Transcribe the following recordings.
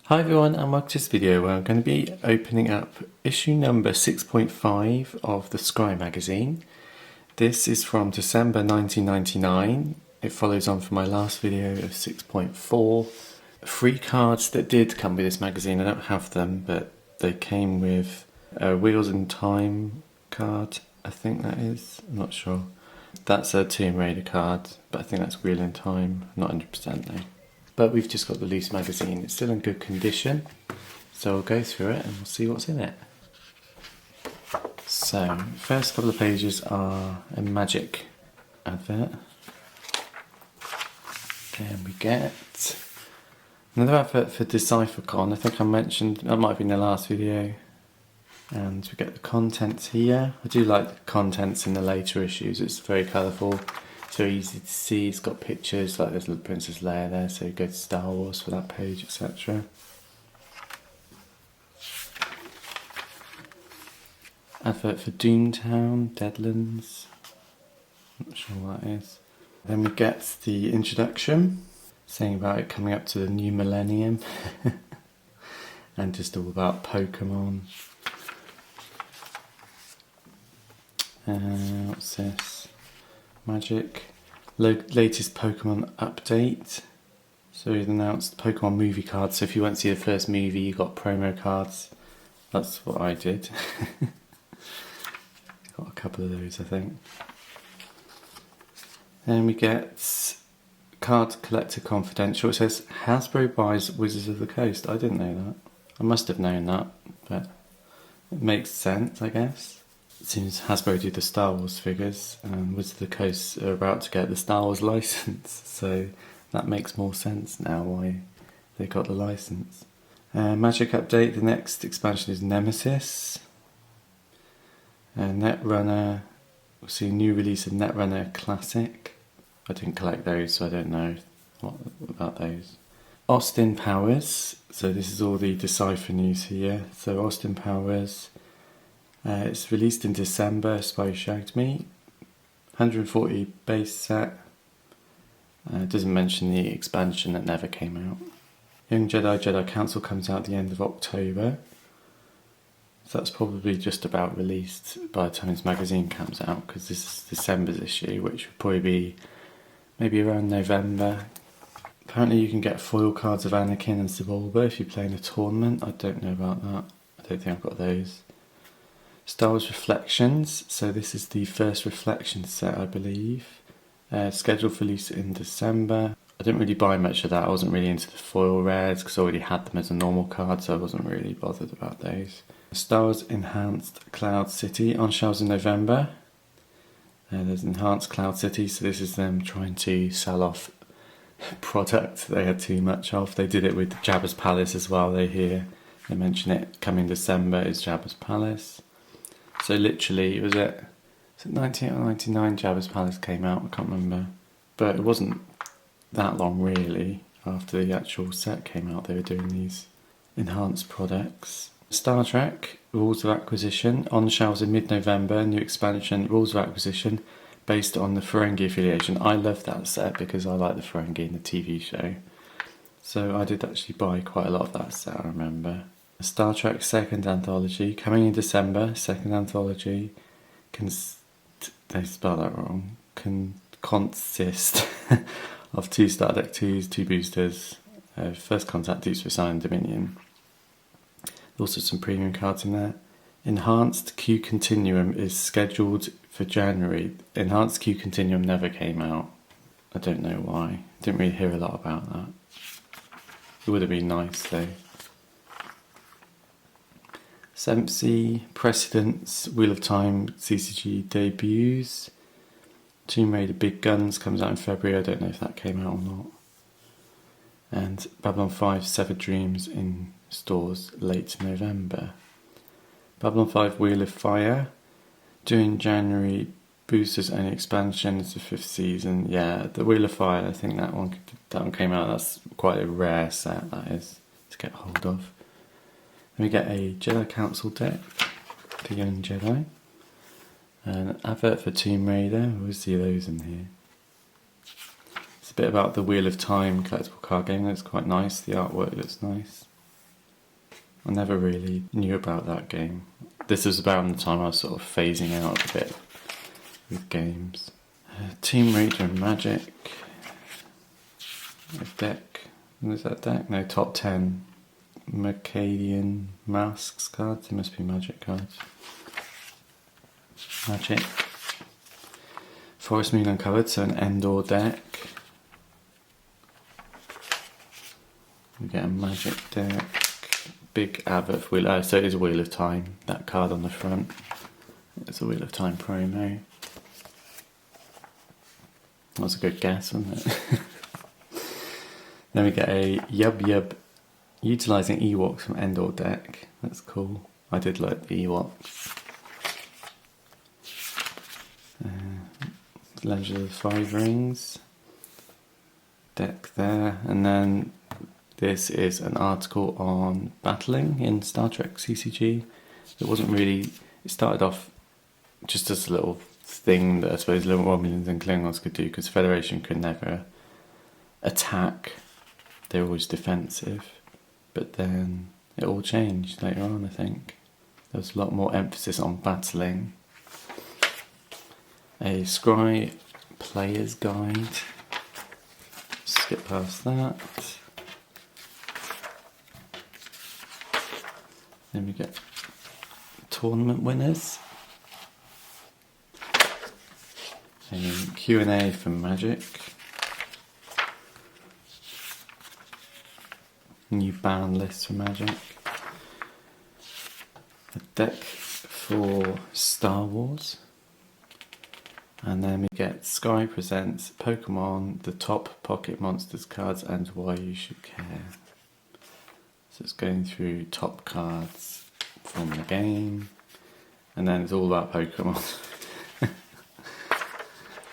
Hi everyone, and welcome to this video where I'm going to be opening up issue number 6.5 of the Scrye magazine. This is from December 1999. It follows on from my last video of 6.4. Free cards that did come with this magazine, I don't have them, but they came with a Wheels in Time card, I think that is, I'm not sure. That's a Tomb Raider card, but I think that's Wheel in Time, not 100% though. But we've just got the loose magazine. It's still in good condition, so we'll go through it and we'll see what's in it. So, first couple of pages are a Magic advert. Then we get another advert for DecipherCon. I think I mentioned, that might have been the last video. And we get the contents here. I do like the contents in the later issues. It's very colourful. It's very easy to see. It's got pictures, like there's a little Princess Leia there, so you go to Star Wars for that page, etc. Advert for Doomtown, Deadlands. Not sure what that is. Then we get the introduction, saying about it coming up to the new millennium. And just all about Pokemon. What's this? Magic. Latest Pokemon update. So we've announced Pokemon movie cards. So if you went to see the first movie, you got promo cards. That's what I did. Got a couple of those, I think. Then we get Card Collector Confidential. It says Hasbro buys Wizards of the Coast. I didn't know that. I must have known that, but it makes sense, I guess. It seems Hasbro do the Star Wars figures, and Wizards of the Coast are about to get the Star Wars license, so that makes more sense now why they got the license. Magic update, the next expansion is Nemesis. Netrunner, we'll see a new release of Netrunner Classic. I didn't collect those, so I don't know what about those. Austin Powers, so this is all the Decipher news here. So Austin Powers. It's released in December, Spy Who Shagged Me. 140 base set. It doesn't mention the expansion that never came out. Young Jedi Jedi Council comes out at the end of October. So that's probably just about released by the time this magazine comes out, because this is December's issue, which would probably be maybe around November. Apparently you can get foil cards of Anakin and Sebulba if you play in a tournament. I don't know about that. I don't think I've got those. Star Wars Reflections, so this is the first Reflection set, I believe. Scheduled for release in December. I didn't really buy much of that. I wasn't really into the foil rares because I already had them as a normal card, so I wasn't really bothered about those. Star Wars Enhanced Cloud City on shelves in November. There's Enhanced Cloud City, so this is them trying to sell off product they had too much of. They did it with Jabba's Palace as well. They mention it coming December is Jabba's Palace. So literally, was it 98 or 99 Jabba's Palace came out? I can't remember. But it wasn't that long really after the actual set came out. They were doing these enhanced products. Star Trek, Rules of Acquisition, on the shelves in mid-November, new expansion, Rules of Acquisition, based on the Ferengi affiliation. I love that set because I like the Ferengi in the TV show. So I did actually buy quite a lot of that set, I remember. Star Trek second anthology, coming in December, second anthology, they spell that wrong, can consist of 2 Star Deck 2s, 2 boosters, First Contact, Deep Space Nine, Dominion. Also some premium cards in there. Enhanced Q Continuum is scheduled for January. Enhanced Q Continuum never came out. I don't know why. Didn't really hear a lot about that. It would have been nice though. Sempsey, Precedence, Wheel of Time, CCG debuts. Tomb Raider Big Guns comes out in February. I don't know if that came out or not. And Babylon 5 Severed Dreams in stores late November. Babylon 5 Wheel of Fire, due in January, boosters and expansion. It's the 5th season. Yeah, the Wheel of Fire, I think that one came out. That's quite a rare set, that is, to get hold of. Then we get a Jedi Council deck, the Young Jedi. An advert for Tomb Raider, we'll see those in here. It's a bit about the Wheel of Time collectible card game. That's quite nice. The artwork looks nice. I never really knew about that game. This was about the time I was sort of phasing out a bit with games. Tomb Raider and Magic. A deck. What is that deck? No, top 10 Mercadian Masks cards. They must be Magic cards. Magic. Forest Moon Uncovered, so an Endor deck. We get a Magic deck. Big Abbott Wheel. So it is a Wheel of Time. That card on the front. It's a Wheel of Time promo. That was a good guess, wasn't it? Then we get a Yub Yub utilising Ewoks from Endor deck. That's cool. I did like the Ewoks. Legend of the Five Rings. Deck there. And then this is an article on battling in Star Trek CCG. It wasn't really... It started off just as a little thing that I suppose little Romulans and Klingons could do, because Federation could never attack. They were always defensive. But then it all changed later on, I think. There was a lot more emphasis on battling. A Scrye Player's Guide. Skip past that. Then we get tournament winners. A Q&A from Magic. New ban list for Magic. A deck for Star Wars. And then we get Scrye presents Pokemon, the top Pocket Monsters cards and why you should care. So it's going through top cards from the game. And then it's all about Pokemon.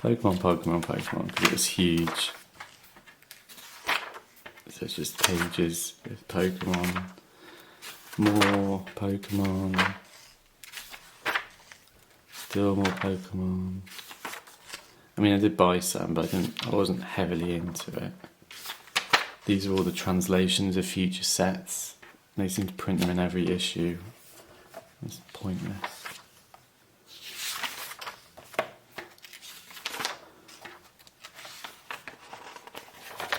Pokemon, because it was huge. So it's just pages with Pokemon. More Pokemon. Still more Pokemon. I mean, I did buy some, but I wasn't heavily into it. These are all the translations of future sets. They seem to print them in every issue. It's pointless.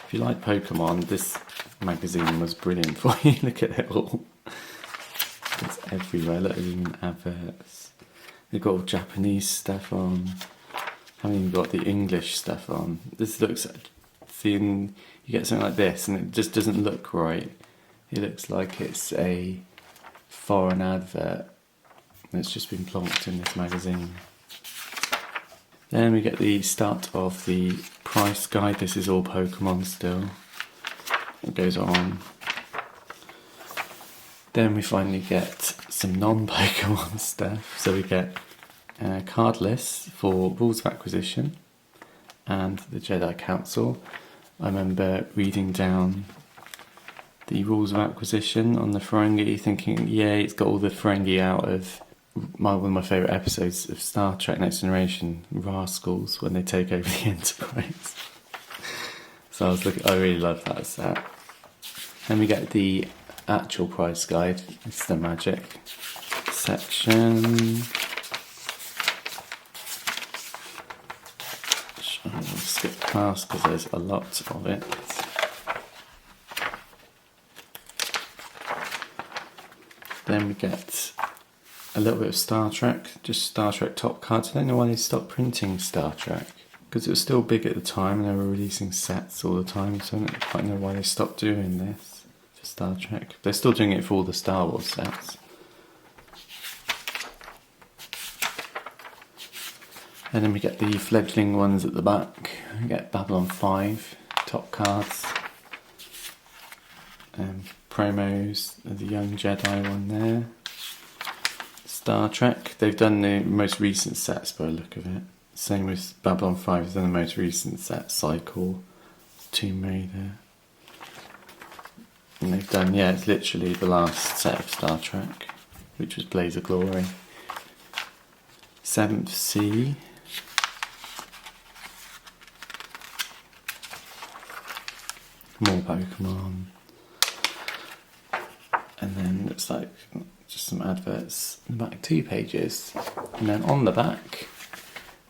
If you like Pokemon, this magazine was brilliant for you. Look at it all. It's everywhere. Look, there's even adverts. They've got all Japanese stuff on. Haven't even got the English stuff on. This looks... You get something like this and it just doesn't look right. It looks like it's a foreign advert that's just been plonked in this magazine. Then we get the start of the price guide. This is all Pokemon still. It goes on. Then we finally get some non-Pokemon stuff. So we get card lists for rules of acquisition and the Jedi Council. I remember reading down the rules of acquisition on the Ferengi, thinking, yeah, it's got all the Ferengi out of one of my favourite episodes of Star Trek Next Generation, Rascals, when they take over the Enterprise. So I really love that set. Then we get the actual price guide. It's the Magic section. I'll skip past because there's a lot of it. Then we get a little bit of Star Trek, just Star Trek top cards. I don't know why they stopped printing Star Trek, because it was still big at the time and they were releasing sets all the time, so I don't quite know why they stopped doing this for Star Trek. They're still doing it for all the Star Wars sets. And then we get the fledgling ones at the back. We get Babylon 5, top cards. Promos, the Young Jedi one there. Star Trek, they've done the most recent sets by the look of it. Same with Babylon 5, they've done the most recent set, Cycle, Tomb Raider. And they've done, yeah, it's literally the last set of Star Trek, which was Blaze of Glory. Seventh Sea. More Pokemon. And then it's like just some adverts in the back, 2 pages. And then on the back,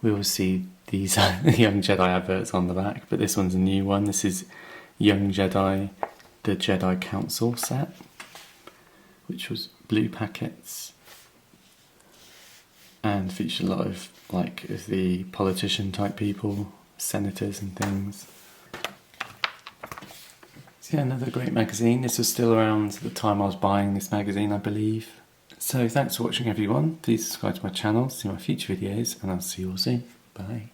we will see these Young Jedi adverts on the back, but this one's a new one. This is Young Jedi, the Jedi Council set, which was blue packets and featured a lot of the politician type people, senators and things. So yeah, another great magazine. This was still around the time I was buying this magazine, I believe. So thanks for watching everyone. Please subscribe to my channel to see my future videos, and I'll see you all soon. Bye.